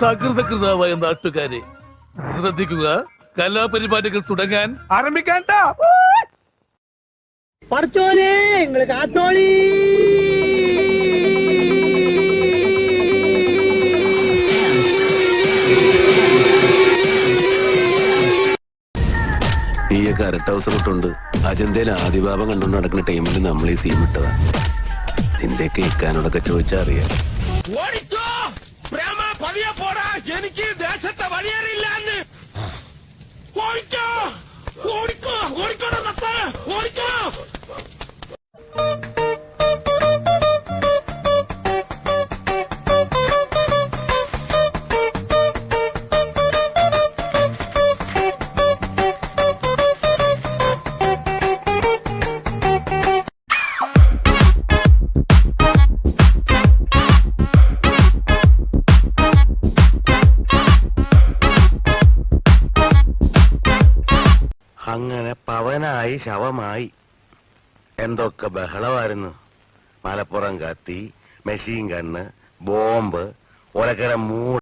സകൃതകൃതാവായ നാട്ടുകാരെ ശ്രദ്ധിക്കുക, കലാപരിപാടികൾ തുടങ്ങാൻ ആരംഭിക്കാൻ. പഠിച്ചോനെ നിങ്ങള് കാത്തോളി. നീയൊക്കെ അരട്ട അവസരം ഇട്ടുണ്ട് അജന്തയിൽ ആദിഭാവം കണ്ടുകൊണ്ട് നടക്കുന്ന ടൈമിൽ നമ്മൾ ഈ സീൻ വിട്ടതാ. നിന്റെ കേൾക്കാനോടൊക്കെ ചോദിച്ചാ അറിയാം. എനിക്ക് ദേശത്തെ വഴിയേറിയില്ല. അങ്ങനെ പവനായി ശവമായി. എന്തൊക്കെ ബഹളമായിരുന്നു. മലപ്പുറം കത്തി, മെഷീൻ ഗണ്ണ്, ബോംബ്, ഒലക്കര